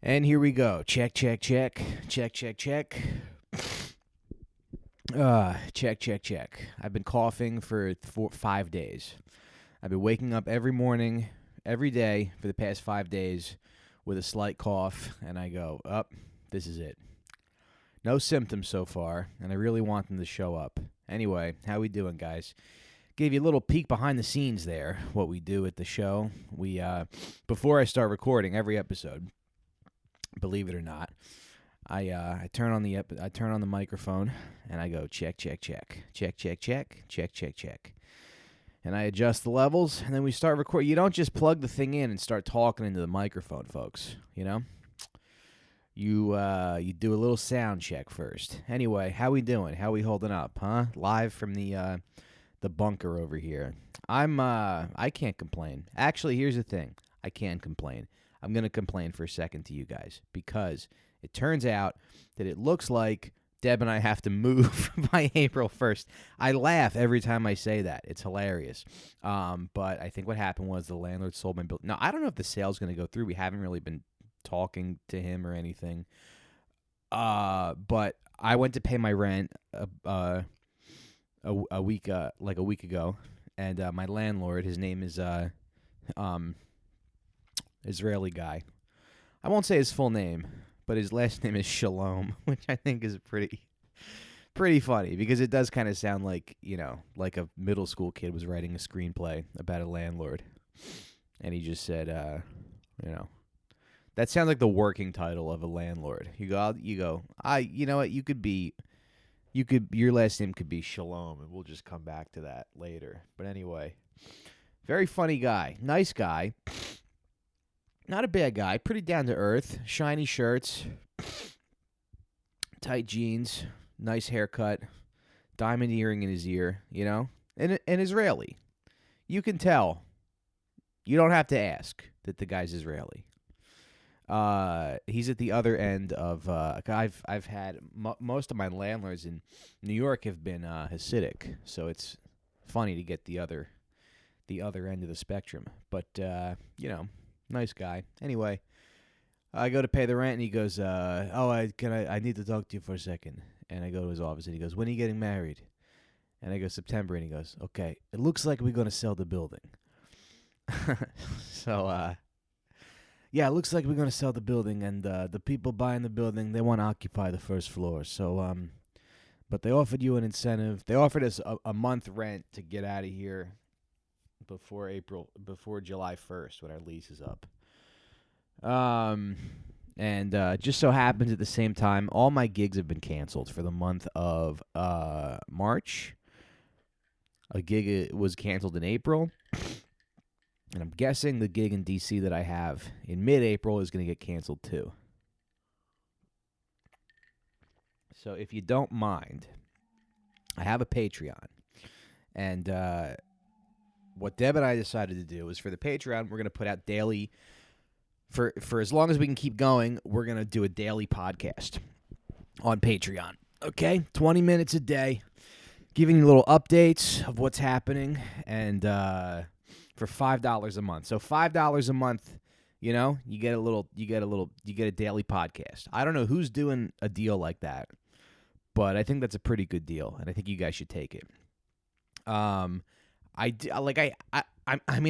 And here we go. Check, check, check. Check, check, check. Check, check, check. I've been coughing for 5 days. I've been waking up every morning, every day for the past 5 days with a slight cough, and I go, this is it. No symptoms so far, and I really want them to show up. Anyway, how we doing, guys? Gave you a little peek behind the scenes there, what we do at the show. We before I start recording every episode, believe it or not, I turn on the microphone and I go check, check, check, check, check, check, check, check, check, and I adjust the levels, and then we start recording. You don't just plug the thing in and start talking into the microphone, folks. You know, you do a little sound check first. Anyway, how we doing? How we holding up, huh? Live from the bunker over here. I can't complain. Actually, here's the thing. I can complain. I'm going to complain for a second to you guys because it turns out that it looks like Deb and I have to move by April 1st. I laugh every time I say that. It's hilarious. But I think what happened was the landlord sold my building. Now, I don't know if the sale's going to go through. We haven't really been talking to him or anything. But I went to pay my rent a week ago, and my landlord, his name is Israeli guy. I won't say his full name, but his last name is Shalom, which I think is pretty funny because it does kind of sound like, like a middle school kid was writing a screenplay about a landlord, and he just said, that sounds like the working title of a landlord. You know what, your last name could be Shalom, and we'll just come back to that later. But anyway, very funny guy, nice guy. Not a bad guy, pretty down to earth, shiny shirts, tight jeans, nice haircut, diamond earring in his ear, and Israeli. You can tell. You don't have to ask that the guy's Israeli. He's at the other end of. I've had most of my landlords in New York have been Hasidic, so it's funny to get the other end of the spectrum. But nice guy. Anyway, I go to pay the rent, and he goes, I need to talk to you for a second. And I go to his office, and he goes, when are you getting married? And I go, September. And he goes, okay, it looks like we're going to sell the building. So, yeah, it looks like we're going to sell the building, and the people buying the building, they want to occupy the first floor. So, but they offered you an incentive. They offered us a month rent to get out of here before July 1st when our lease is up. And just so happens at the same time, all my gigs have been canceled for the month of March. A gig was canceled in April. And I'm guessing the gig in D.C. that I have in mid-April is going to get canceled too. So if you don't mind, I have a Patreon. And what Deb and I decided to do is for the Patreon, we're going to put out daily, for as long as we can keep going, we're going to do a daily podcast on Patreon. Okay? 20 minutes a day, giving you little updates of what's happening, and for $5 a month. So $5 a month, you get a daily podcast. I don't know who's doing a deal like that, but I think that's a pretty good deal, and I think you guys should take it. I mean,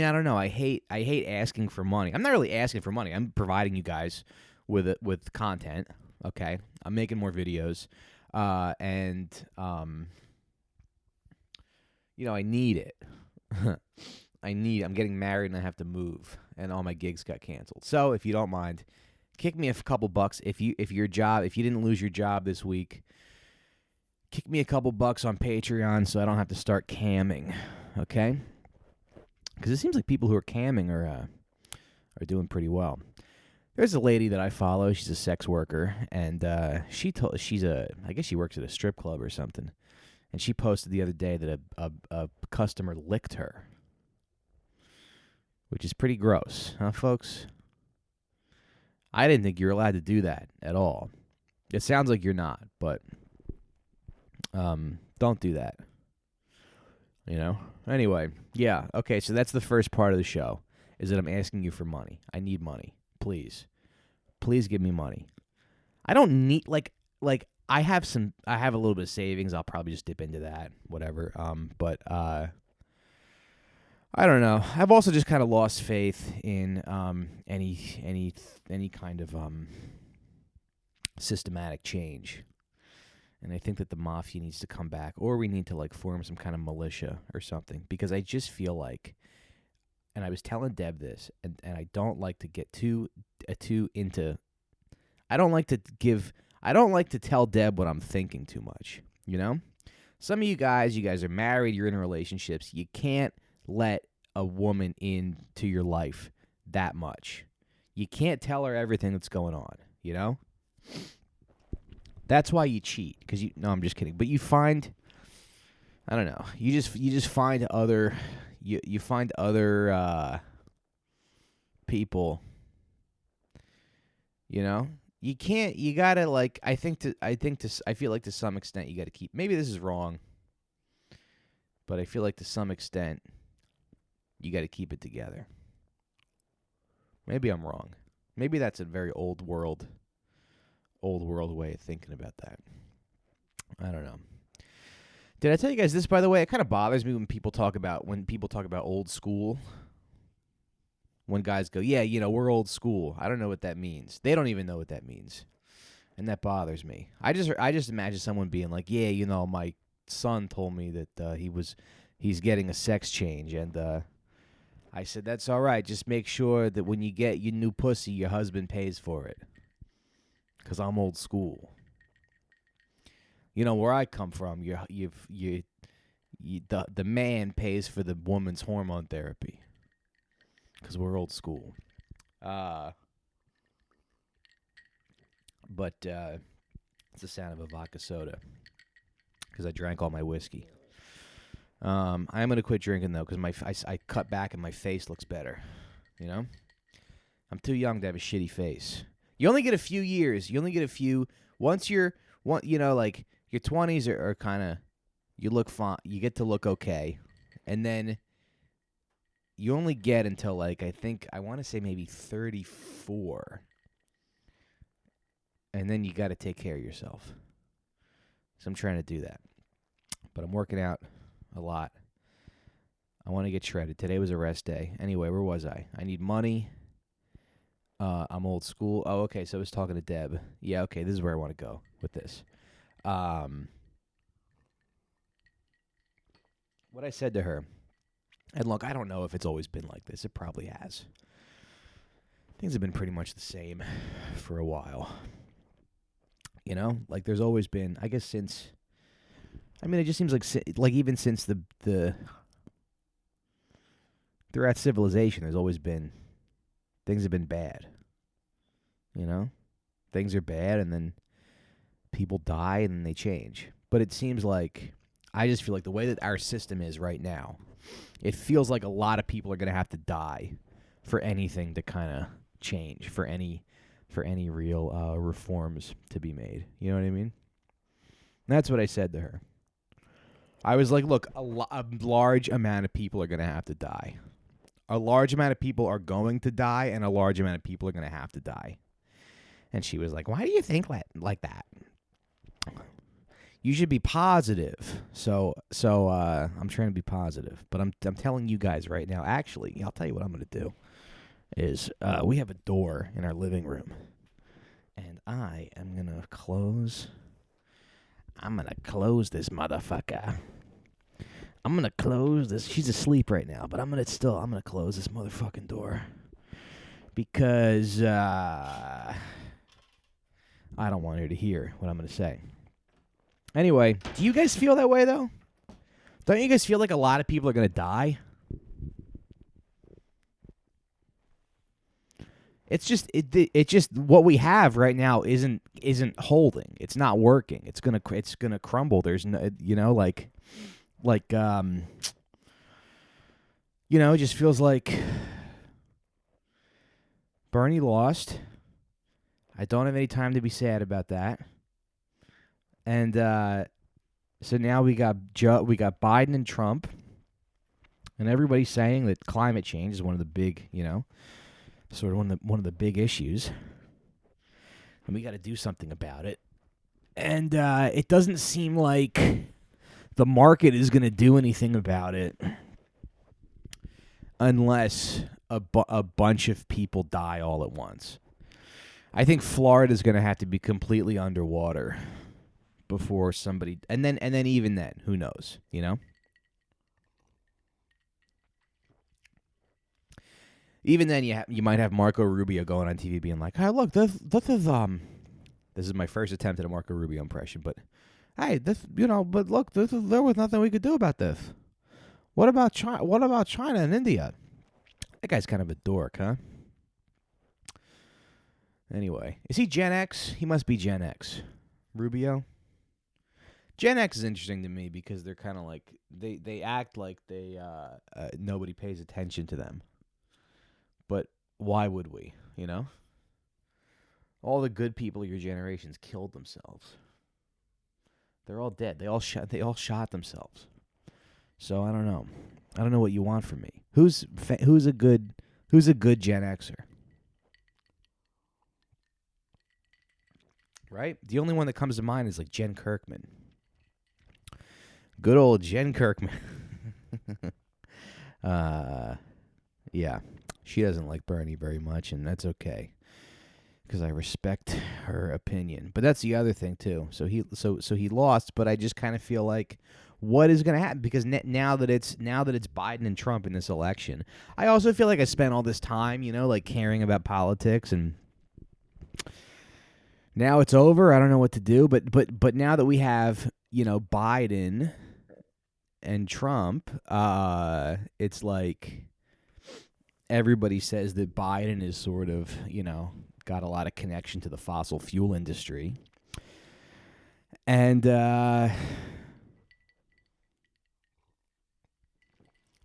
I don't know. I hate asking for money. I'm not really asking for money. I'm providing you guys with content. Okay, I'm making more videos, and I need it. I'm getting married and I have to move, and all my gigs got canceled. So if you don't mind, kick me a couple bucks. If you didn't lose your job this week, kick me a couple bucks on Patreon so I don't have to start camming. Okay? Because it seems like people who are camming are doing pretty well. There's a lady that I follow. She's a sex worker, and I guess she works at a strip club or something. And she posted the other day that a customer licked her, which is pretty gross, huh, folks? I didn't think you were allowed to do that at all. It sounds like you're not, but don't do that. Anyway, yeah, okay, so that's the first part of the show, is that I'm asking you for money. I need money, please. please give me money. I don't need like I have a little bit of savings. I'll probably just dip into that, whatever. But I don't know. I've also just kind of lost faith in any kind of systematic change. And I think that the mafia needs to come back, or we need to like form some kind of militia or something, because I just feel like, and I was telling Deb this, and I don't like to get too into, I don't like to tell Deb what I'm thinking too much, you know? Some of you guys are married, you're in relationships, you can't let a woman into your life that much. You can't tell her everything that's going on, you know? That's why you cheat, because no, I'm just kidding. But you find, I don't know, you just find other, you find other people, you know? You can't, you gotta like, I feel like to some extent you gotta keep, maybe this is wrong, but I feel like to some extent you gotta keep it together. Maybe I'm wrong. Maybe that's a very old world way of thinking about that. I don't know. Did I tell you guys this, by the way? It kind of bothers me when people talk about old school. When guys go, yeah, you know, we're old school. I don't know what that means. They don't even know what that means. And that bothers me. I just imagine someone being like, yeah, you know, my son told me that he's getting a sex change, and I said, that's all right. Just make sure that when you get your new pussy, your husband pays for it. Because I'm old school. You know, where I come from, the man pays for the woman's hormone therapy. Because we're old school. But it's the sound of a vodka soda. Because I drank all my whiskey. I am going to quit drinking, though, because I cut back and my face looks better. You know? I'm too young to have a shitty face. You only get a few years. Once you're, you know, like, your 20s are kind of, you look fine. You get to look okay. And then you only get until, like, I want to say maybe 34. And then you got to take care of yourself. So I'm trying to do that. But I'm working out a lot. I want to get shredded. Today was a rest day. Anyway, where was I? I need money. I'm old school. Oh, okay, so I was talking to Deb. Yeah, okay, this is where I want to go with this. What I said to her, and look, I don't know if it's always been like this. It probably has. Things have been pretty much the same for a while. You know? Like, there's always been, I guess since, I mean, it just seems like even since throughout civilization, there's always been, things have been bad. You know? Things are bad, and then people die, and then they change. But it seems like, I just feel like the way that our system is right now, it feels like a lot of people are going to have to die for anything to kind of change, for any real reforms to be made. You know what I mean? And that's what I said to her. I was like, look, a large amount of people are going to have to die. A large amount of people are going to die, and a large amount of people are going to have to die. And she was like, why do you think like that? You should be positive. So I'm trying to be positive. But I'm telling you guys right now, actually, I'll tell you what I'm going to do. Is we have a door in our living room. And I am going to close. I'm going to close this motherfucker. I'm going to close this. She's asleep right now, but I'm going to close this motherfucking door. Because I don't want her to hear what I'm going to say. Anyway, do you guys feel that way, though? Don't you guys feel like a lot of people are going to die? It's just what we have right now isn't holding. It's not working. It's gonna crumble. There's no, you know, like it just feels like Bernie lost. I don't have any time to be sad about that. And so now we got Biden and Trump, and everybody's saying that climate change is one of the big, sort of one of the big issues. and we got to do something about it. And it doesn't seem like the market is going to do anything about it unless a bunch of people die all at once. I think Florida is going to have to be completely underwater before somebody, and then even then, who knows? You know. Even then, you might have Marco Rubio going on TV being like, "Hey, look, this is my first attempt at a Marco Rubio impression, but hey, but look, there was nothing we could do about this. What about China? What about China and India? That guy's kind of a dork, huh? Anyway, is he Gen X? He must be Gen X. Rubio? Gen X is interesting to me because they're kind of like, they act like nobody pays attention to them. But why would we, you know? All the good people of your generations killed themselves. They're all dead. They all shot themselves. So I don't know. I don't know what you want from me. Who's a good Gen Xer? Right? The only one that comes to mind is like Jen Kirkman. Good old Jen Kirkman. Yeah. She doesn't like Bernie very much, and that's okay, because I respect her opinion. But that's the other thing too. So he lost, but I just kind of feel like, what is going to happen? Because now that it's Biden and Trump in this election, I also feel like I spent all this time, like caring about politics, and now it's over. I don't know what to do. But now that we have Biden and Trump, it's like everybody says that Biden is sort of, got a lot of connection to the fossil fuel industry. And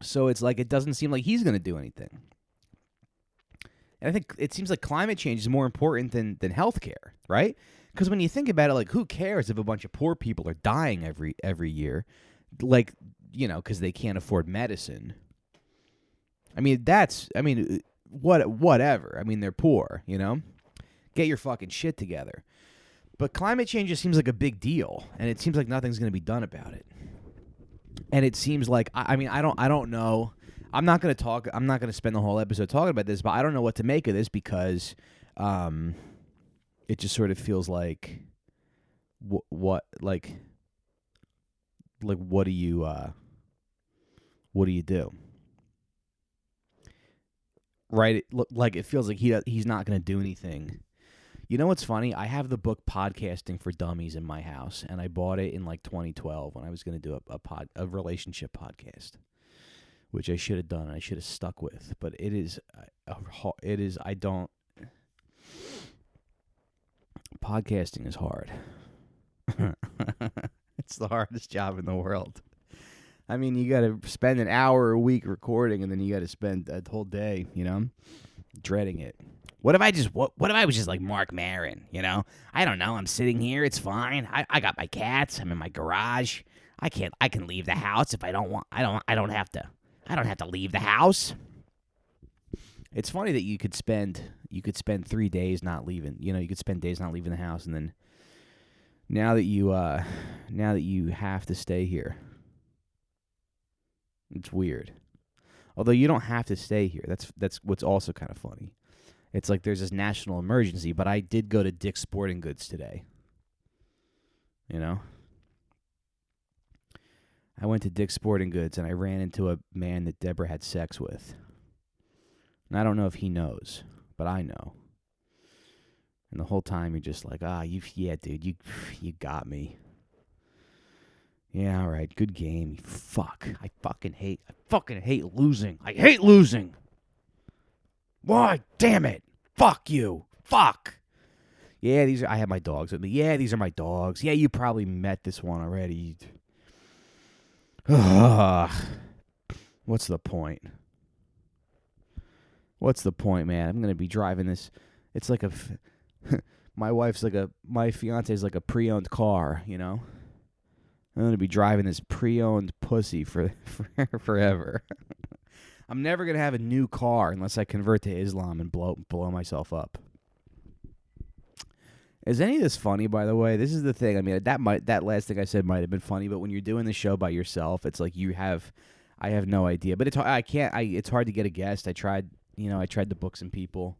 so it's like it doesn't seem like he's going to do anything. And I think it seems like climate change is more important than healthcare, right? Because when you think about it, like, who cares if a bunch of poor people are dying every year, like, because they can't afford medicine. Whatever. They're poor, Get your fucking shit together. But climate change just seems like a big deal, and it seems like nothing's going to be done about it. And it seems like, I don't know. I'm not going to spend the whole episode talking about this, but I don't know what to make of this because it just sort of feels like what do you do? Right? It feels like he's not going to do anything. You know what's funny? I have the book Podcasting for Dummies in my house, and I bought it in 2012 when I was going to do a relationship podcast, which I should have done. I should have stuck with, but it is. Podcasting is hard. It's the hardest job in the world. You got to spend an hour a week recording, and then you got to spend a whole day, dreading it. What if I was just like Mark Maron, I don't know. I'm sitting here. It's fine. I got my cats. I'm in my garage. I can leave the house if I don't want. I don't have to leave the house. It's funny that you could spend 3 days not leaving. You could spend days not leaving the house, and then now that you have to stay here, it's weird. Although you don't have to stay here. That's what's also kind of funny. It's like there's this national emergency, but I did go to Dick's Sporting Goods today. I went to Dick's Sporting Goods, and I ran into a man that Deborah had sex with. And I don't know if he knows, but I know. And the whole time you're just like, dude, you got me. Yeah, all right, good game. Fuck. I fucking hate losing. I hate losing. Why? Damn it. Fuck you. Fuck. Yeah, I have my dogs with me. Yeah, these are my dogs. Yeah, you probably met this one already. What's the point? What's the point, man? I'm going to be driving this. It's like my fiance's like a pre-owned car, I'm going to be driving this pre-owned pussy for forever. I'm never going to have a new car unless I convert to Islam and blow myself up. Is any of this funny, by the way? This is the thing. I mean, that last thing I said might have been funny, but when you're doing the show by yourself, it's like I have no idea. But it's hard to get a guest. I tried to book some people.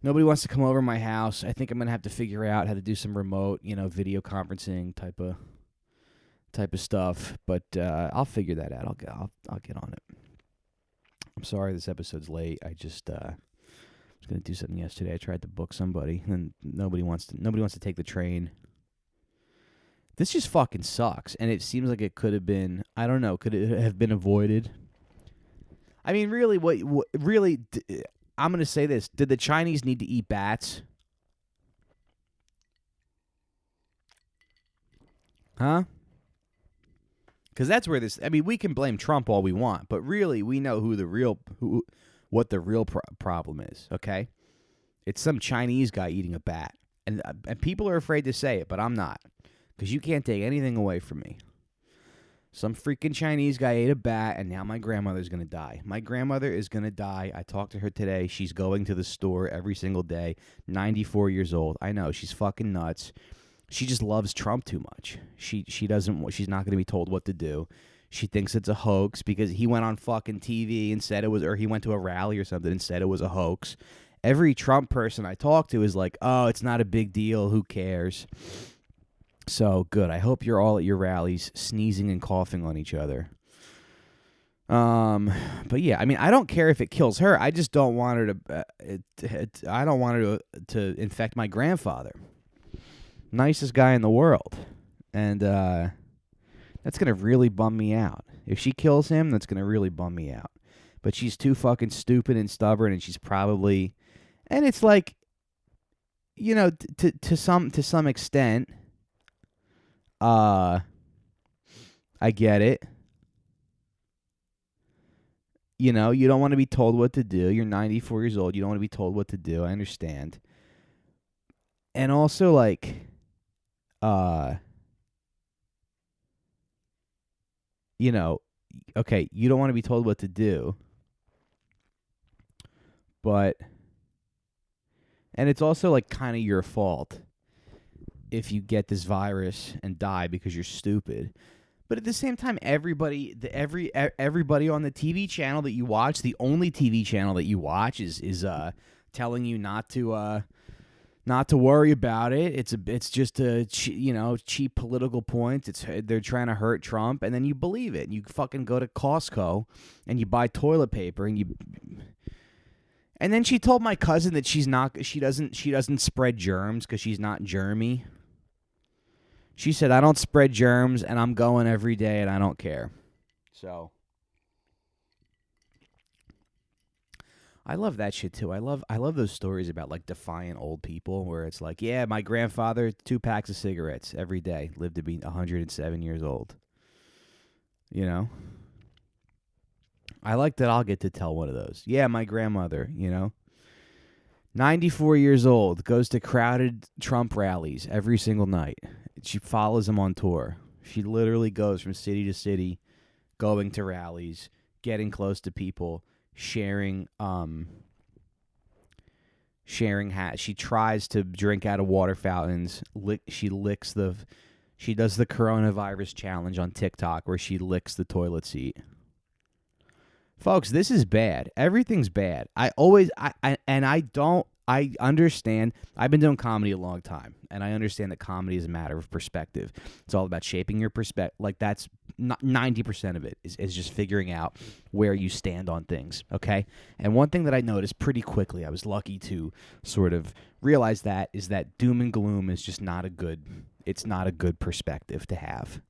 Nobody wants to come over my house. I think I'm gonna have to figure out how to do some remote, video conferencing type of stuff. But I'll figure that out. I'll get on it. I'm sorry this episode's late. I just was gonna do something yesterday. I tried to book somebody, and nobody wants to take the train. This just fucking sucks, and it seems like it could have been. I don't know. Could it have been avoided? I mean, really, really? I'm gonna say this: did the Chinese need to eat bats? Huh? Because that's where this. I mean, we can blame Trump all we want, but really, we know what the real problem is. Okay, it's some Chinese guy eating a bat, and people are afraid to say it, but I'm not, because you can't take anything away from me. Some freaking Chinese guy ate a bat, and now my grandmother's going to die. My grandmother is going to die. I talked to her today. She's going to the store every single day. 94 years old. I know. She's fucking nuts. She just loves Trump too much. She's not going to be told what to do. She thinks it's a hoax because he went on fucking TV and said it was, or he went to a rally or something and said it was a hoax. Every Trump person I talk to is like, oh, it's not a big deal. Who cares? So, good. I hope you're all at your rallies sneezing and coughing on each other. But yeah, I mean, I don't care if it kills her. I just don't want her to. I don't want her to infect my grandfather, nicest guy in the world, and that's gonna really bum me out. If she kills him, that's gonna really bum me out. But she's too fucking stupid and stubborn, and she's probably, and it's like, to some extent. I get it. You don't want to be told what to do. You're 94 years old. You don't want to be told what to do. I understand. And also, like, okay, you don't want to be told what to do. But, and it's also, like, kind of your fault if you get this virus and die because you're stupid. But at the same time, everybody on the TV channel that you watch, the only TV channel that you watch is telling you not to worry about it. It's just a cheap political point. They're trying to hurt Trump, and then you believe it. You fucking go to Costco and you buy toilet paper and then she told my cousin that she doesn't spread germs because she's not germy. She said, I don't spread germs, and I'm going every day, and I don't care. So, I love that shit, too. I love those stories about, like, defiant old people where it's like, yeah, my grandfather, 2 packs of cigarettes every day, lived to be 107 years old. I like that I'll get to tell one of those. Yeah, my grandmother, 94 years old, goes to crowded Trump rallies every single night. She follows him on tour. She literally goes from city to city, going to rallies, getting close to people, sharing She tries to drink out of water fountains. She does the coronavirus challenge on TikTok where she licks the toilet seat. Folks, this is bad. Everything's bad. I understand. I've been doing comedy a long time, and I understand that comedy is a matter of perspective. It's all about shaping your perspective. Like, that's not 90% of it is just figuring out where you stand on things, okay? And one thing that I noticed pretty quickly, I was lucky to sort of realize that, is that doom and gloom is just not a good perspective to have,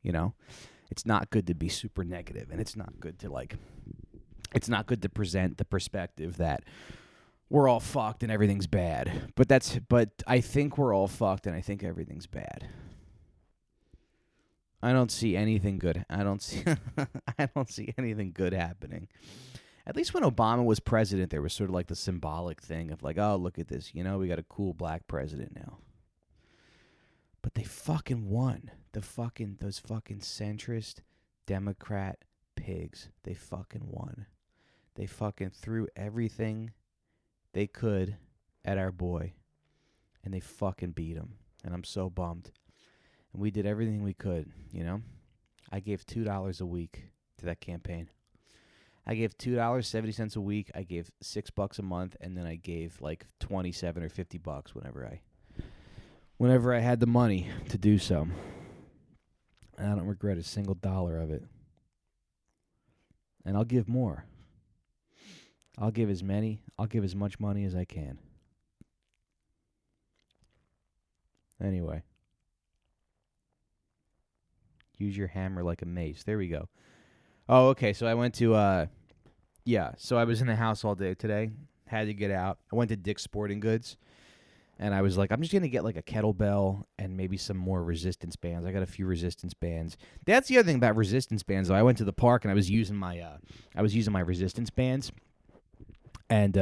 It's not good to be super negative, and it's not good to present the perspective that we're all fucked and everything's bad. But I think we're all fucked and I think everything's bad. I don't see anything good. I don't see anything good happening. At least when Obama was president, there was sort of like the symbolic thing of like, oh, look at this, we got a cool black president now. But they fucking won. Those fucking centrist Democrat pigs. They fucking won. They fucking threw everything they could at our boy, and they fucking beat him. and I'm so bummed. And we did everything we could, you know? I gave $2 a week to that campaign. I gave $2.70 a week. I gave $6 a month, and then I gave like 27 or $50 whenever I had the money to do so. And I don't regret a single dollar of it. And I'll give more. I'll give as much money as I can. Anyway. Use your hammer like a mace. There we go. Oh, okay. So I went to, so I was in the house all day today. Had to get out. I went to Dick's Sporting Goods. And I was like, I'm just going to get like a kettlebell and maybe some more resistance bands. I got a few resistance bands. That's the other thing about resistance bands, though. I went to the park and I was using my resistance bands. And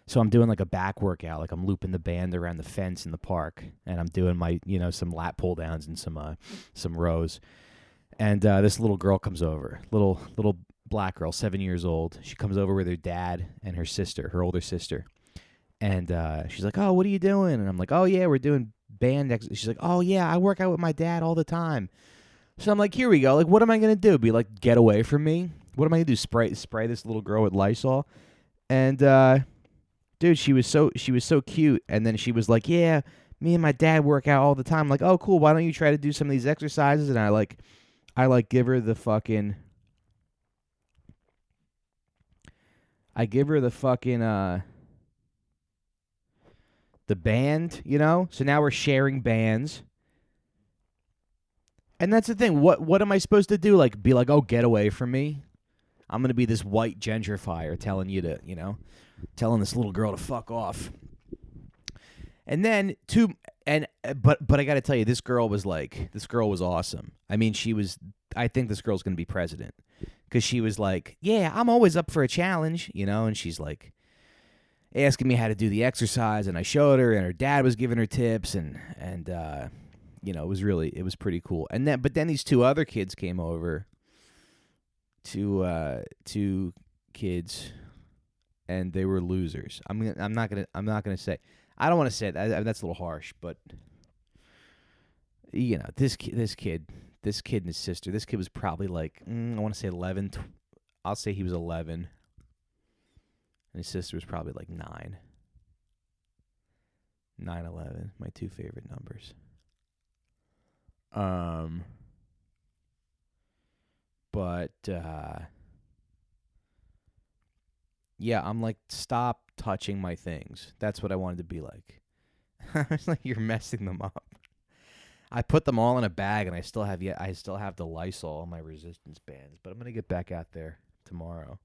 so I'm doing like a back workout. Like I'm looping the band around the fence in the park. And I'm doing my, some lat pull downs and some rows. And this little girl comes over. Little black girl, 7 years old. She comes over with her dad and her sister, her older sister. And she's like, oh, what are you doing? And I'm like, oh, yeah, we're doing band. She's like, oh, yeah, I work out with my dad all the time. So I'm like, here we go. Like, what am I going to do? Be like, get away from me? What am I going to do? Spray this little girl with Lysol? And, dude, she was so cute. And then she was like, yeah, me and my dad work out all the time. I'm like, oh, cool. Why don't you try to do some of these exercises? And I give her the fucking, the band, So now we're sharing bands. And that's the thing. What am I supposed to do? Like, be like, oh, get away from me? I'm going to be this white gentrifier telling you to, telling this little girl to fuck off. And then, but I got to tell you, this girl was awesome. I mean, I think this girl's going to be president. Because she was like, yeah, I'm always up for a challenge, and she's like, asking me how to do the exercise, and I showed her, and her dad was giving her tips, and it was pretty cool. But then these two other kids came over, two kids, and they were losers. I'm not gonna say. I don't want to say that. That's a little harsh, but this kid and his sister. This kid was probably like I want to say 11. I'll say he was 11. And his sister was probably like 9. 9, 11, my two favorite numbers. But yeah, I'm like, stop touching my things. That's what I wanted to be like. I was like, you're messing them up. I put them all in a bag, and I still have the Lysol on my resistance bands. But I'm gonna get back out there tomorrow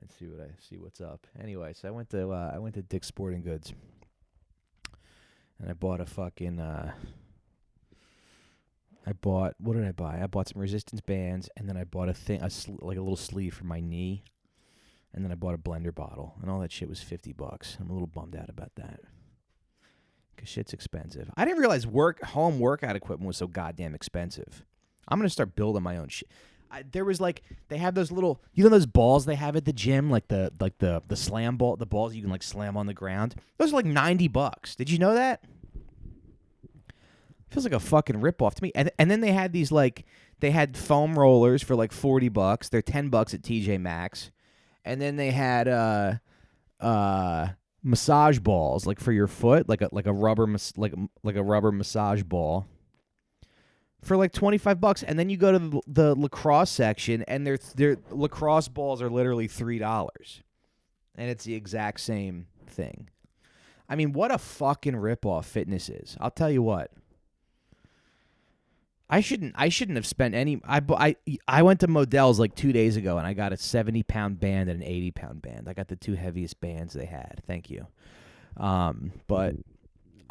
and see what's up. Anyway, so I went to Dick's Sporting Goods, and I bought a fucking what did I buy? I bought some resistance bands, and then I bought like a little sleeve for my knee, and then I bought a blender bottle, and all that shit was $50. I'm a little bummed out about that, because shit's expensive. I didn't realize home workout equipment was so goddamn expensive. I'm gonna start building my own shit. There was like, they have those little, those balls they have at the gym, like the slam ball, the balls you can like slam on the ground. Those are like $90. Did you know that? Feels like a fucking ripoff to me. And then they had these they had foam rollers for like $40. They're $10 at TJ Maxx. And then they had massage balls like for your foot, like a rubber massage ball, for like $25, and then you go to the lacrosse section, and their lacrosse balls are literally $3, and it's the exact same thing. I mean, what a fucking ripoff fitness is. I'll tell you what. I shouldn't have spent any. I went to Modell's like 2 days ago, and I got a 70-pound band and an 80-pound band. I got the two heaviest bands they had. Thank you. But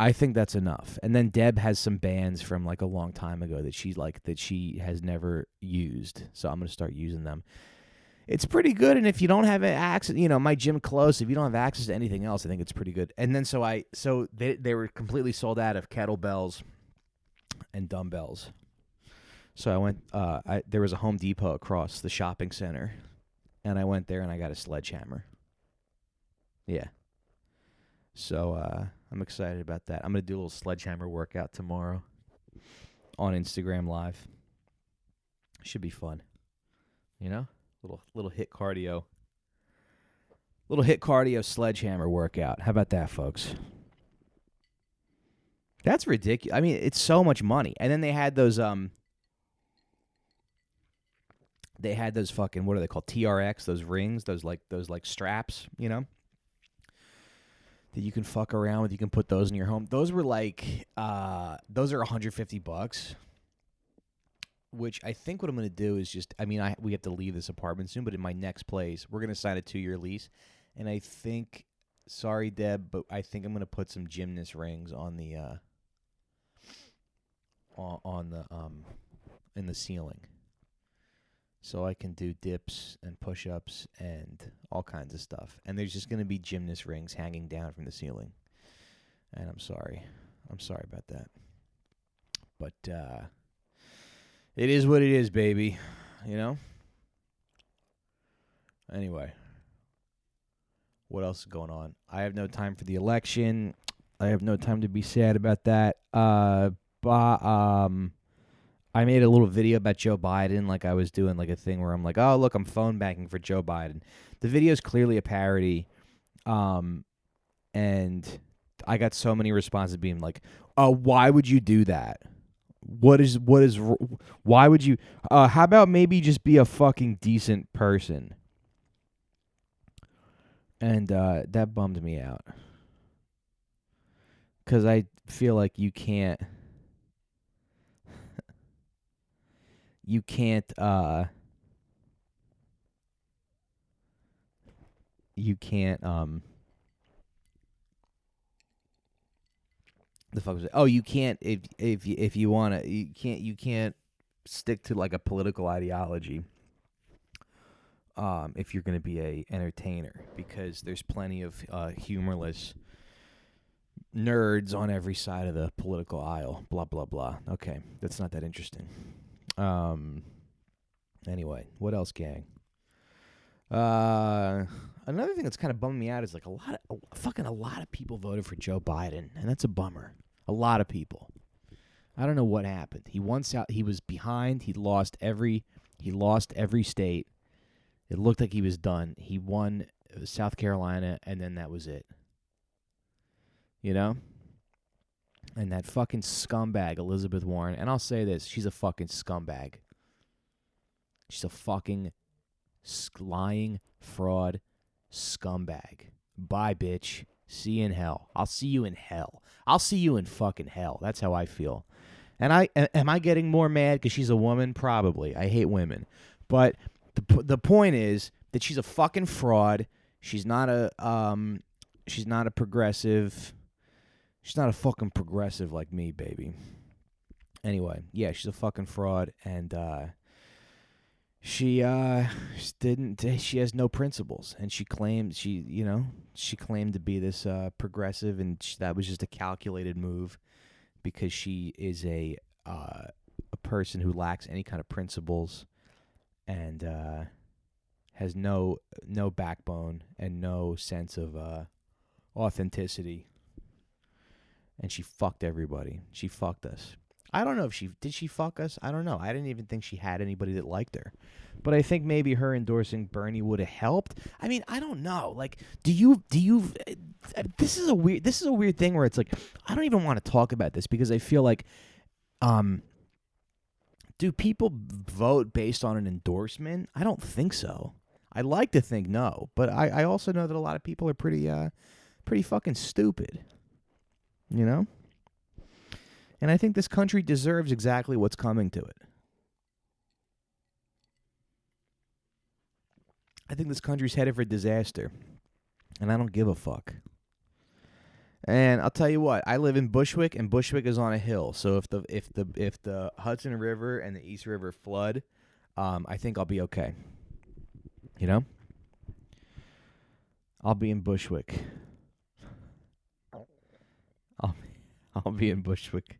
I think that's enough. And then Deb has some bands from like a long time ago that she has never used. So I'm gonna start using them. It's pretty good, and if you don't have access, my gym close. If you don't have access to anything else, I think it's pretty good. And then so they were completely sold out of kettlebells and dumbbells. So I went. There was a Home Depot across the shopping center, and I went there and I got a sledgehammer. Yeah. So I'm excited about that. I'm going to do a little sledgehammer workout tomorrow on Instagram Live. Should be fun. You know? Little hit cardio. Little hit cardio sledgehammer workout. How about that, folks? That's ridiculous. I mean, it's so much money. And then they had those fucking, what are they called? TRX, those rings, those straps, you know? That you can fuck around with. You can put those in your home. Those were like those are $150. Which I think what I'm going to do is just, I mean, we have to leave this apartment soon, but in my next place, we're going to sign a 2-year lease. And I think, sorry, Deb, but I think I'm going to put some gymnast rings on the, in the ceiling. So I can do dips and push-ups and all kinds of stuff. And there's just going to be gymnast rings hanging down from the ceiling. And I'm sorry. I'm sorry about that. But, it is what it is, baby. You know? Anyway. What else is going on? I have no time for the election. I have no time to be sad about that. I made a little video about Joe Biden, like I was doing like a thing where I'm like, oh, look, I'm phone banking for Joe Biden. The video is clearly a parody. And I got so many responses being like, oh, why would you do that? Why would you, how about maybe just be a fucking decent person? And that bummed me out. Because I feel like you can't, the fuck was it? Oh, you can't if you want to, you can't stick to like a political ideology if you're going to be a entertainer, because there's plenty of humorless nerds on every side of the political aisle. Blah blah blah. Okay, that's not that interesting. Anyway, what else, gang? Another thing that's kind of bumming me out is like a lot of people voted for Joe Biden, and that's a bummer. A lot of people. I don't know what happened. He was behind. He lost every state. It looked like he was done. He won South Carolina, and then that was it. You know? And that fucking scumbag, Elizabeth Warren, and I'll say this, she's a fucking scumbag. She's a fucking lying, fraud scumbag. Bye, bitch. See you in hell. I'll see you in hell. I'll see you in fucking hell. That's how I feel. And am I getting more mad because she's a woman? Probably. I hate women. But the point is that she's a fucking fraud. She's not a progressive. She's not a fucking progressive like me, baby. Anyway, yeah, she's a fucking fraud, and she has no principles, and she claimed to be this progressive, and that was just a calculated move because she is a person who lacks any kind of principles and has no backbone and no sense of authenticity. And she fucked everybody. She fucked us. I don't know if did she fuck us? I don't know. I didn't even think she had anybody that liked her. But I think maybe her endorsing Bernie would have helped. I mean, I don't know. Like, do you this is a weird thing where it's like I don't even want to talk about this because I feel like do people vote based on an endorsement? I don't think so. I like to think no, but I also know that a lot of people are pretty fucking stupid. You know? And I think this country deserves exactly what's coming to it. I think this country's headed for disaster. And I don't give a fuck. And I'll tell you what, I live in Bushwick, and Bushwick is on a hill. So if the Hudson River and the East River flood, I think I'll be okay. You know? I'll be in Bushwick. I'll be in Bushwick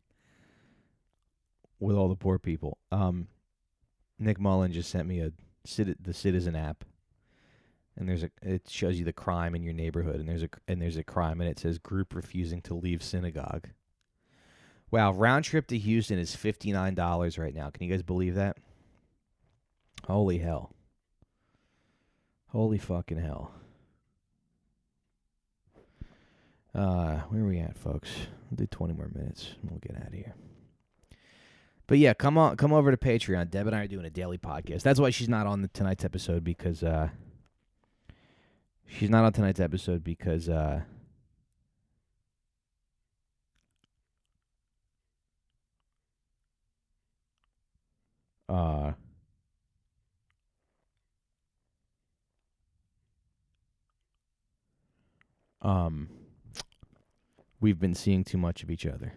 with all the poor people. Nick Mullen just sent me the Citizen app, and it shows you the crime in your neighborhood, and there's a crime, and it says group refusing to leave synagogue. Wow, round trip to Houston is $59 right now. Can you guys believe that? Holy hell. Holy fucking hell. Where are we at, folks? We'll do 20 more minutes and we'll get out of here. But yeah, come over to Patreon. Deb and I are doing a daily podcast. That's why she's not on tonight's episode because she's not on tonight's episode because we've been seeing too much of each other.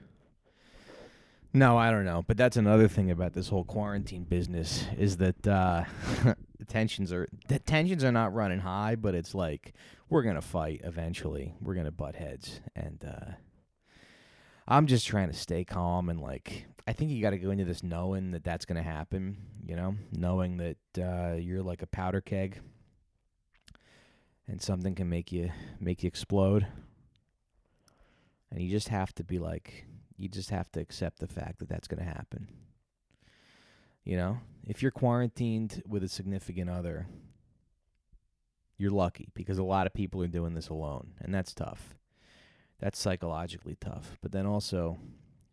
No, I don't know. But that's another thing about this whole quarantine business is that the tensions are not running high, but it's like we're going to fight eventually. We're going to butt heads. And I'm just trying to stay calm. And like, I think you got to go into this knowing that that's going to happen, you know, knowing that you're like a powder keg and something can make you explode. And you just have to be like, you just have to accept the fact that that's going to happen. You know, if you're quarantined with a significant other, you're lucky because a lot of people are doing this alone, and that's tough. That's psychologically tough. But then also,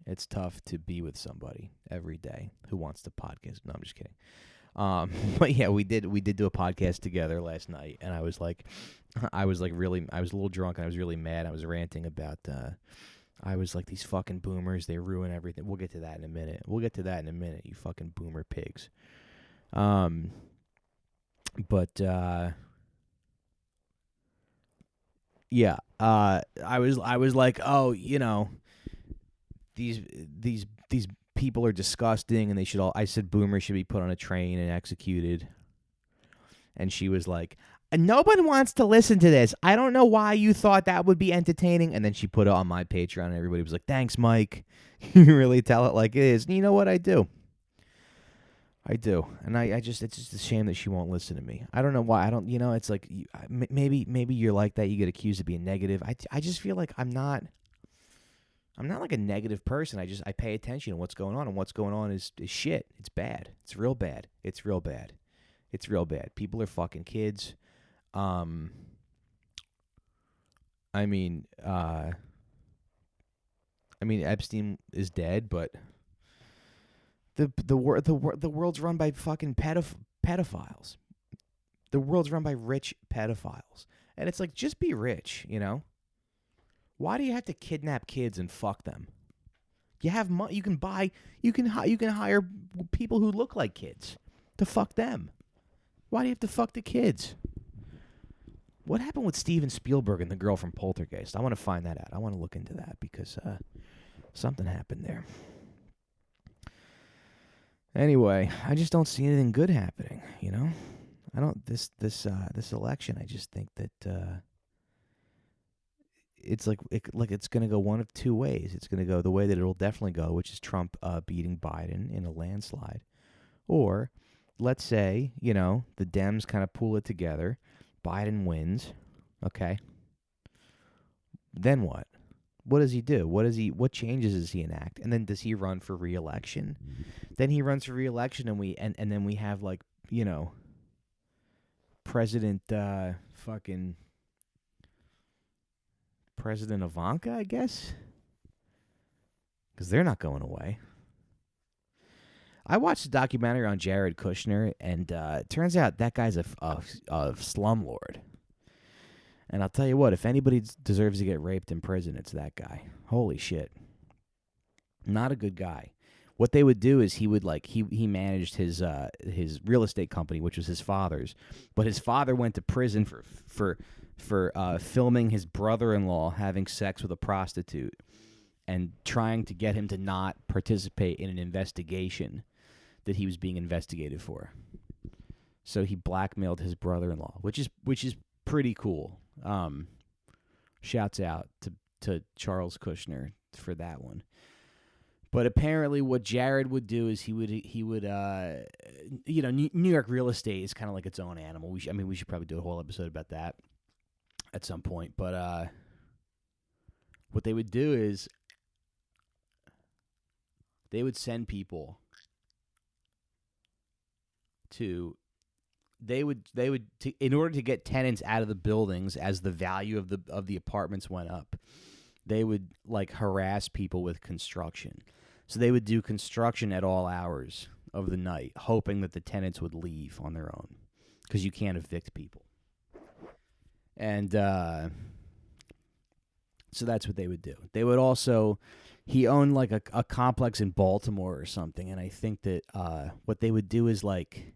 it's tough to be with somebody every day who wants to podcast. No, I'm just kidding. But yeah, we did do a podcast together last night, and I was a little drunk, and I was really mad. I was ranting about, I was like, these fucking boomers, they ruin everything. We'll get to that in a minute. You fucking boomer pigs. Yeah, I was like, oh, you know, these people are disgusting, and they should all. I said boomers should be put on a train and executed. And she was like, no one wants to listen to this. I don't know why you thought that would be entertaining. And then she put it on my Patreon, and everybody was like, thanks, Mike. You really tell it like it is. And you know what? I do. And it's just a shame that she won't listen to me. I don't know why. It's like, maybe you're like that. You get accused of being negative. I just feel like I'm not like a negative person. I pay attention to what's going on, and what's going on is shit. It's bad. It's real bad. People are fucking kids. Epstein is dead, but the world's run by fucking pedophiles. The world's run by rich pedophiles, and it's like, just be rich, you know. Why do you have to kidnap kids and fuck them? You have money. You can hire people who look like kids to fuck them. Why do you have to fuck the kids? What happened with Steven Spielberg and the girl from Poltergeist? I want to find that out. I want to look into that because something happened there. Anyway, I just don't see anything good happening, you know? I don't this election, I just think that it's like it's going to go one of two ways. It's going to go the way that it'll definitely go, which is Trump beating Biden in a landslide. Or let's say, you know, the Dems kind of pull it together, Biden wins, okay? Then what? What does he do? What changes does he enact? And then does he run for re-election? Then he runs for re-election, and then we have, like, you know, President Ivanka, I guess? Because they're not going away. I watched a documentary on Jared Kushner, and it turns out that guy's a slumlord. And I'll tell you what, if anybody deserves to get raped in prison, it's that guy. Holy shit. Not a good guy. What they would do is he managed his real estate company, which was his father's, but his father went to prison for filming his brother-in-law having sex with a prostitute and trying to get him to not participate in an investigation that he was being investigated for. So he blackmailed his brother-in-law, which is pretty cool. Shouts out to Charles Kushner for that one. But apparently, what Jared would do is he would New York real estate is kind of like its own animal. We should probably do a whole episode about that at some point. But what they would do is they would send people to in order to get tenants out of the buildings as the value of the apartments went up. They would like harass people with construction. So they would do construction at all hours of the night, hoping that the tenants would leave on their own, because you can't evict people. And so that's what they would do. They would also, he owned like a complex in Baltimore or something, and I think that what they would do is like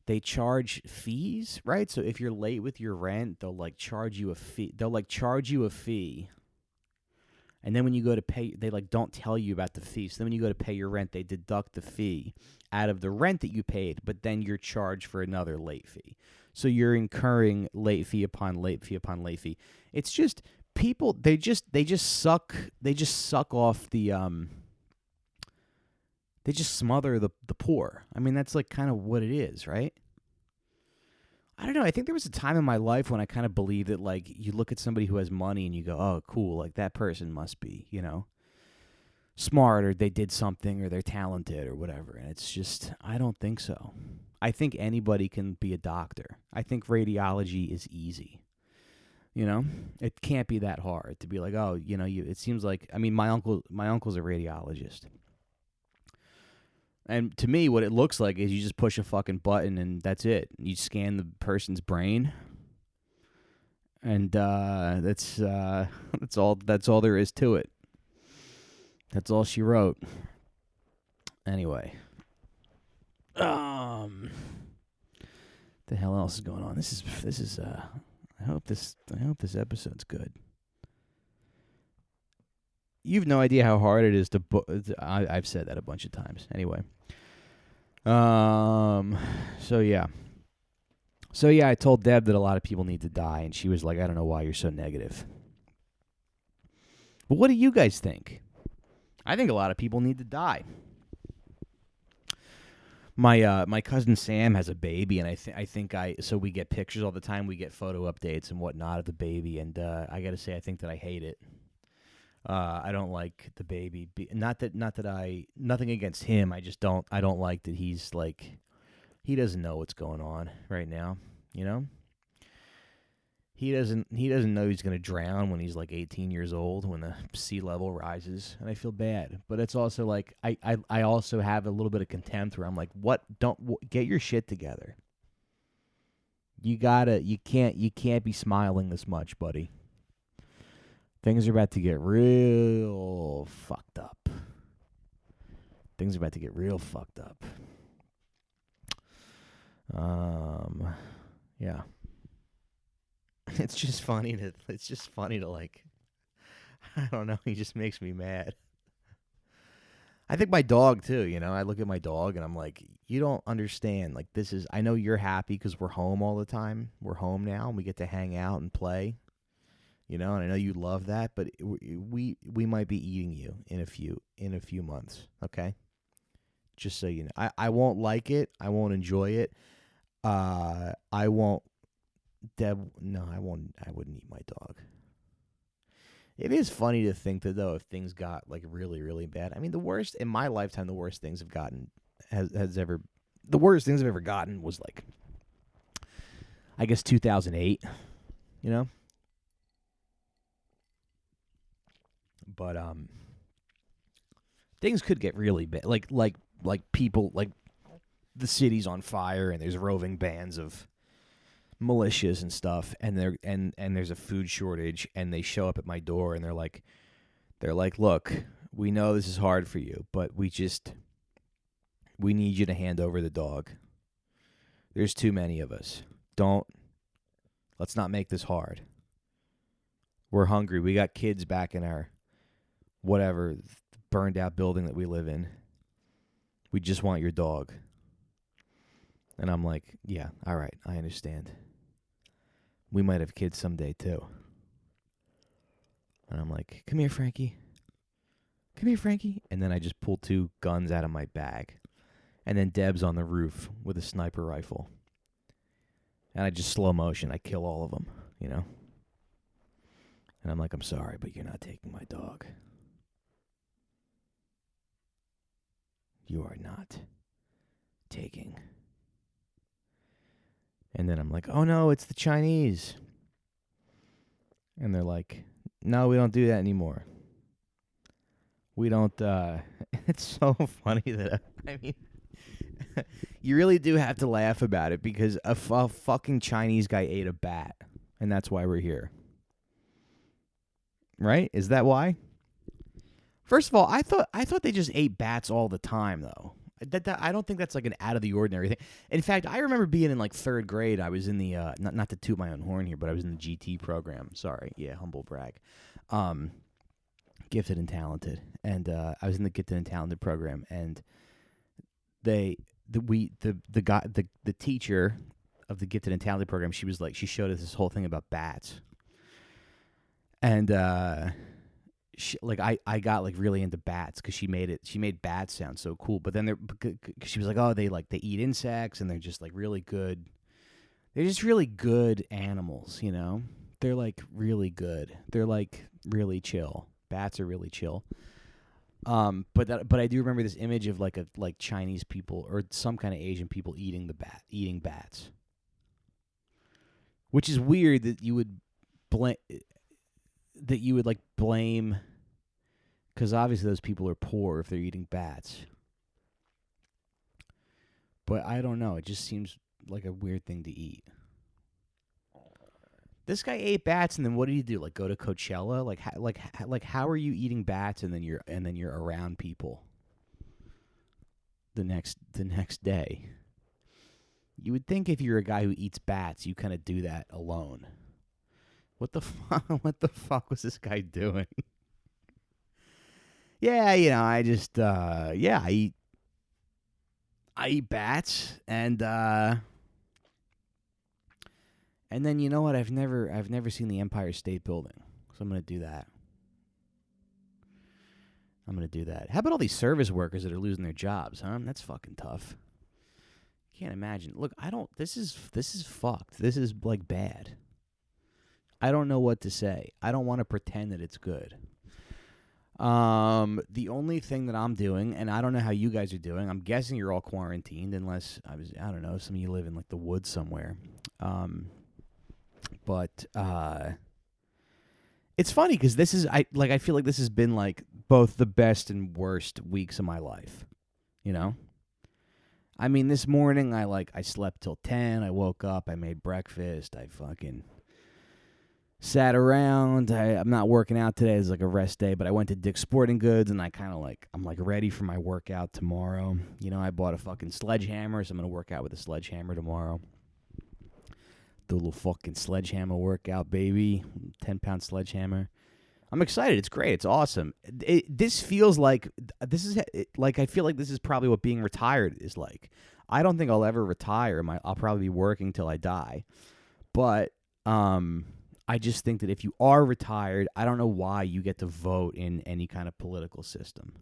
they charge fees, right? So if you're late with your rent, they'll like charge you a fee. And then when you go to pay, they like don't tell you about the fee. So then when you go to pay your rent, they deduct the fee out of the rent that you paid, but then you're charged for another late fee. So you're incurring late fee upon late fee upon late fee. It's just people, they just suck off the they just smother the poor. I mean, that's like kind of what it is, right? I don't know. I think there was a time in my life when I kind of believed that, like, you look at somebody who has money and you go, oh, cool, like, that person must be, smart, or they did something, or they're talented, or whatever. And it's just, I don't think so. I think anybody can be a doctor. I think radiology is easy. It can't be that hard to be like, oh, it seems like, I mean, my uncle's a radiologist. And to me, what it looks like is you just push a fucking button and that's it. You scan the person's brain, and that's all there is to it. That's all she wrote. Anyway, the hell else is going on? This is. I hope this episode's good. You've no idea how hard it is to book. I've said that a bunch of times. Anyway. So yeah, I told Deb that a lot of people need to die, and she was like, I don't know why you're so negative. But what do you guys think? I think a lot of people need to die. My cousin Sam has a baby, and so we get pictures all the time. We get photo updates and whatnot of the baby, and I got to say, I think that I hate it. I don't like the baby. Nothing against him. I don't like that he's like, he doesn't know what's going on right now. He doesn't know he's going to drown when he's like 18 years old, when the sea level rises, and I feel bad. But it's also like, I also have a little bit of contempt where I'm like, get your shit together. You can't be smiling this much, buddy. Things are about to get real fucked up. Yeah. It's just funny to like, I don't know, he just makes me mad. I think my dog too, I look at my dog and I'm like, you don't understand. Like, I know you're happy because we're home all the time. We're home now and we get to hang out and play. And I know you love that, but we might be eating you in a few months, okay? Just so you know. I won't like it. I won't enjoy it. I won't. Deb, no, I won't. I wouldn't eat my dog. It is funny to think that, though, if things got like really, really bad. I mean, the worst in my lifetime, the worst things I've gotten the worst things I've ever gotten was like, I guess 2008. But things could get really bad. Like people, like the city's on fire and there's roving bands of militias and stuff, and there's a food shortage, and they show up at my door and they're like, look, we know this is hard for you, but we need you to hand over the dog. There's too many of us. Let's not make this hard. We're hungry. We got kids back in our whatever burned out building that we live in. We just want your dog. And I'm like, yeah, all right, I understand. We might have kids someday too. And I'm like, come here, Frankie. Come here, Frankie. And then I just pull 2 guns out of my bag. And then Deb's on the roof with a sniper rifle. And I just slow motion. I kill all of them, you know? And I'm like, I'm sorry, but you're not taking my dog. You are not taking. And then I'm like, oh no, it's the Chinese. And they're like, no, we don't do that anymore. We don't, it's so funny that, I mean, you really do have to laugh about it because a fucking Chinese guy ate a bat. And that's why we're here. Right? Is that why? First of all, I thought they just ate bats all the time, though. I don't think that's like an out of the ordinary thing. In fact, I remember being in like 3rd grade. I was in the not to toot my own horn here, but I was in the GT program. Sorry, yeah, humble brag. Gifted and talented, and I was in the gifted and talented program, and the teacher of the gifted and talented program, she showed us this whole thing about bats, and I got like really into bats because she made bats sound so cool. But then she was like, oh, they eat insects and they're just like really good. They're just really good animals, you know. They're like really good. They're like really chill. Bats are really chill. But I do remember this image of like Chinese people or some kind of Asian people eating bats, which is weird that you would blame, because obviously those people are poor if they're eating bats. But I don't know. It just seems like a weird thing to eat. This guy ate bats, and then what did he do? Like go to Coachella? Like how are you eating bats and then you're around people the next day? You would think if you're a guy who eats bats, you kind of do that alone. What the fuck was this guy doing? Yeah, you know, I just I eat bats and then you know what? I've never seen the Empire State Building, so I'm gonna do that. How about all these service workers that are losing their jobs, huh? That's fucking tough. Can't imagine. Look, this is fucked. This is like bad. I don't know what to say. I don't want to pretend that it's good. The only thing that I'm doing, and I don't know how you guys are doing, I'm guessing you're all quarantined unless I don't know, some of you live in like the woods somewhere. But it's funny because I feel like this has been like both the best and worst weeks of my life, you know? I mean, this morning I slept till 10, I woke up, I made breakfast, I fucking sat around. I'm not working out today. It's like a rest day, but I went to Dick's Sporting Goods, and I'm like ready for my workout tomorrow. You know, I bought a fucking sledgehammer, so I'm going to work out with a sledgehammer tomorrow. Do a little fucking sledgehammer workout, baby. 10-pound sledgehammer. I'm excited. It's great. It's awesome. This feels like, I feel like this is probably what being retired is like. I don't think I'll ever retire. I'll probably be working till I die. But, I just think that if you are retired, I don't know why you get to vote in any kind of political system.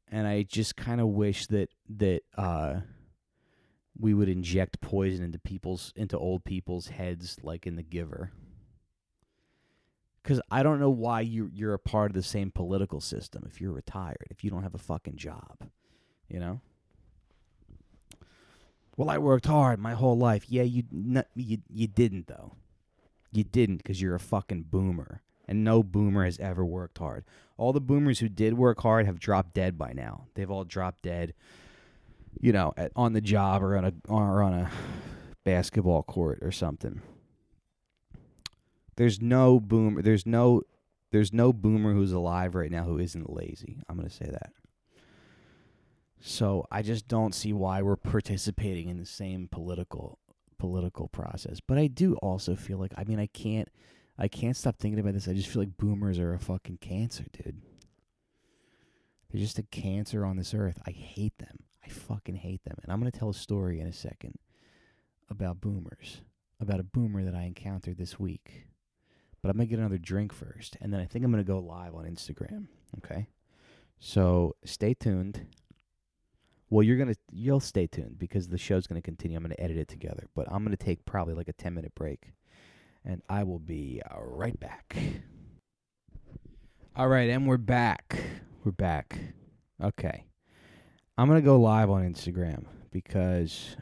And I just kind of wish that we would inject poison into old people's heads like in The Giver. Because I don't know why you're a part of the same political system if you're retired, if you don't have a fucking job, you know? Well, I worked hard my whole life. Yeah, you didn't, though. You didn't, because you're a fucking boomer. And no boomer has ever worked hard. All the boomers who did work hard have dropped dead by now. They've all dropped dead, you know, on the job or on a basketball court or something. There's no boomer who's alive right now who isn't lazy. I'm going to say that. So I just don't see why we're participating in the same political process. But I do also feel like, I mean, I can't stop thinking about this. I just feel like boomers are a fucking cancer, dude. They're just a cancer on this earth. I hate them. I fucking hate them. And I'm going to tell a story in a second about boomers, about a boomer that I encountered this week. But I'm going to get another drink first, and then I think I'm going to go live on Instagram, okay? So stay tuned. Well, you'll stay tuned because the show's gonna continue. I'm gonna edit it together, but I'm gonna take probably like a 10-minute break, and I will be right back. All right, and we're back. We're back. Okay, I'm gonna go live on Instagram because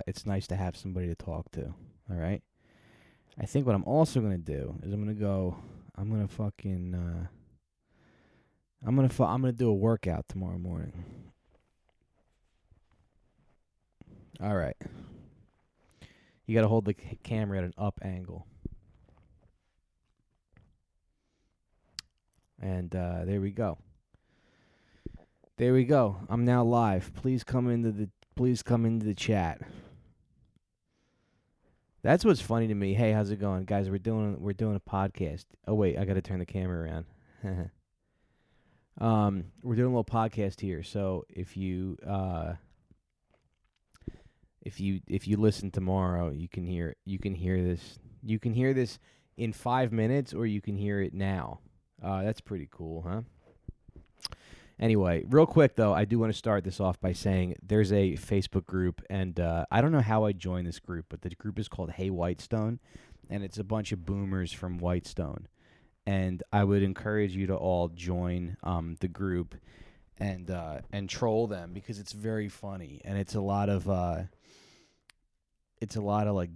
it's nice to have somebody to talk to. All right. I think what I'm also gonna do is I'm gonna fucking. I'm gonna do a workout tomorrow morning. All right. You got to hold the camera at an up angle. And there we go. There we go. I'm now live. Please come into the chat. That's what's funny to me. Hey, how's it going, guys? We're doing a podcast. Oh wait, I got to turn the camera around. We're doing a little podcast here. So if you listen tomorrow, you can hear this. You can hear this in 5 minutes, or you can hear it now. That's pretty cool, huh? Anyway, real quick, though, I do want to start this off by saying there's a Facebook group, and I don't know how I joined this group, but the group is called Hey Whitestone, and it's a bunch of boomers from Whitestone. And I would encourage you to all join the group and troll them because it's very funny, and it's a lot of like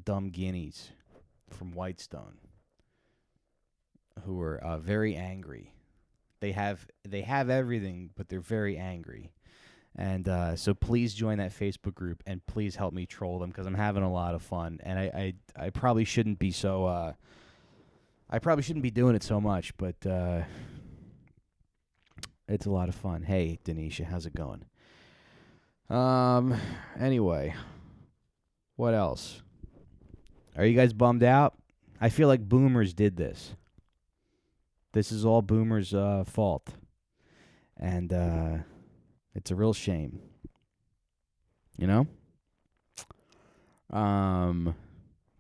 dumb guineas from Whitestone who are very angry. They have everything, but they're very angry. And so please join that Facebook group and please help me troll them because I'm having a lot of fun. And I probably shouldn't be so I probably shouldn't be doing it so much, but it's a lot of fun. Hey, Denisha, how's it going? Anyway, what else? Are you guys bummed out? I feel like boomers did this. This is all boomers' fault. And it's a real shame. You know?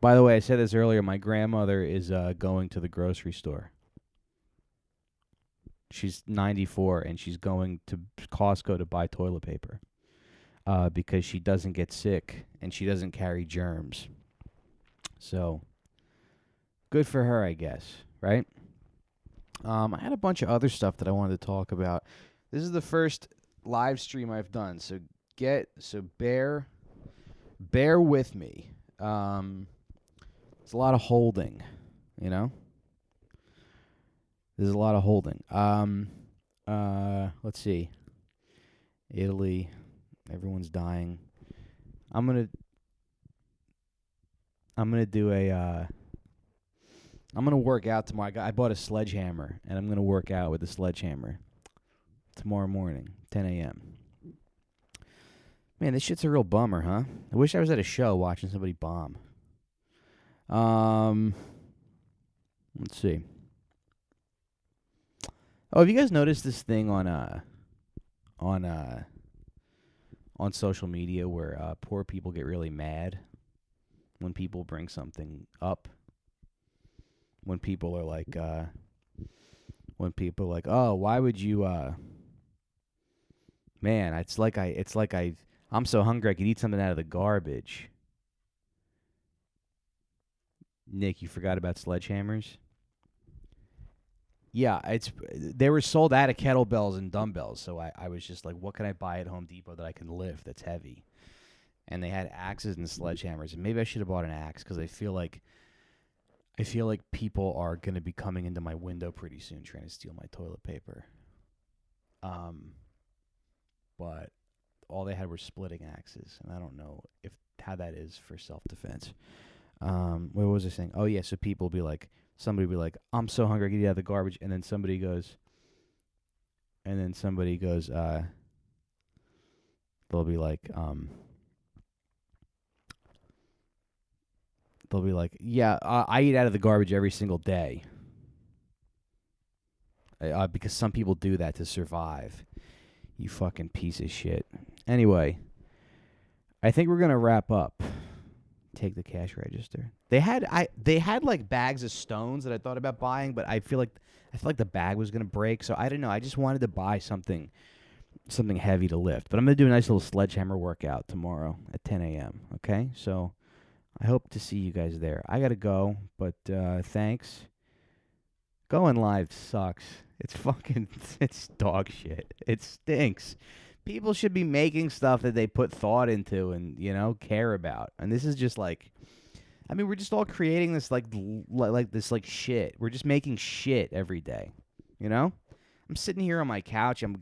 By the way, I said this earlier, my grandmother is going to the grocery store. She's 94 and she's going to Costco to buy toilet paper. Because she doesn't get sick and she doesn't carry germs. So, good for her, I guess, right? I had a bunch of other stuff that I wanted to talk about. This is the first live stream I've done, so bear with me. It's a lot of holding, you know? There's a lot of holding. Let's see. Italy, everyone's dying. I'm gonna do a I'm gonna work out tomorrow. I bought a sledgehammer, and I'm gonna work out with the sledgehammer tomorrow morning, 10 a.m. Man, this shit's a real bummer, huh? I wish I was at a show watching somebody bomb. Let's see. Oh, have you guys noticed this thing on social media where poor people get really mad when people bring something up? When people are like, oh, why would you, man, I'm so hungry I could eat something out of the garbage. Nick, you forgot about sledgehammers? Yeah, they were sold out of kettlebells and dumbbells, so I was just like, what can I buy at Home Depot that I can lift that's heavy? And they had axes and sledgehammers, and maybe I should have bought an axe because I feel like people are going to be coming into my window pretty soon trying to steal my toilet paper. But all they had were splitting axes, and I don't know how that is for self-defense. What was I saying? Oh, yeah, so somebody will be like, I'm so hungry I can eat out of the garbage, and then somebody goes, they'll be like, yeah, I eat out of the garbage every single day. Because some people do that to survive. You fucking piece of shit. Anyway, I think we're going to wrap up take the cash register. They had like bags of stones that I thought about buying, but I feel like the bag was gonna break, so I don't know. I just wanted to buy something heavy to lift. But I'm gonna do a nice little sledgehammer workout tomorrow at 10 a.m. Okay, so I hope to see you guys there. I gotta go, but thanks. Going live sucks. It's dog shit. It stinks. People should be making stuff that they put thought into and, care about. And this is just like, I mean, we're just all creating this like this like shit. We're just making shit every day. I'm sitting here on my couch. I'm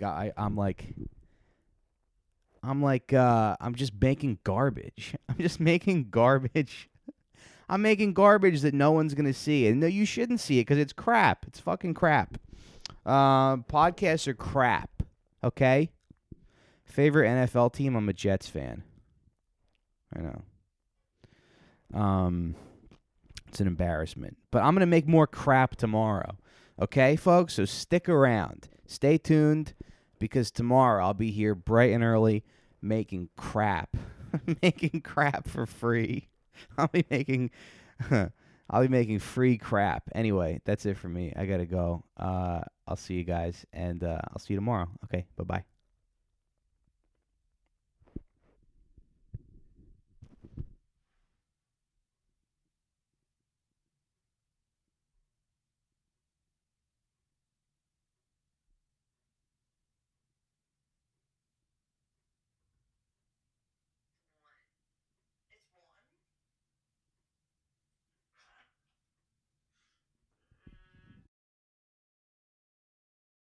just making garbage. I'm just making garbage. I'm making garbage that no one's going to see. And no, you shouldn't see it because it's crap. It's fucking crap. Podcasts are crap. Okay? Favorite NFL team? I'm a Jets fan. I know. It's an embarrassment. But I'm going to make more crap tomorrow. Okay, folks? So stick around. Stay tuned because tomorrow I'll be here bright and early making crap. Making crap for free. I'll be making free crap. Anyway, that's it for me. I got to go. I'll see you guys and I'll see you tomorrow. Okay, bye-bye.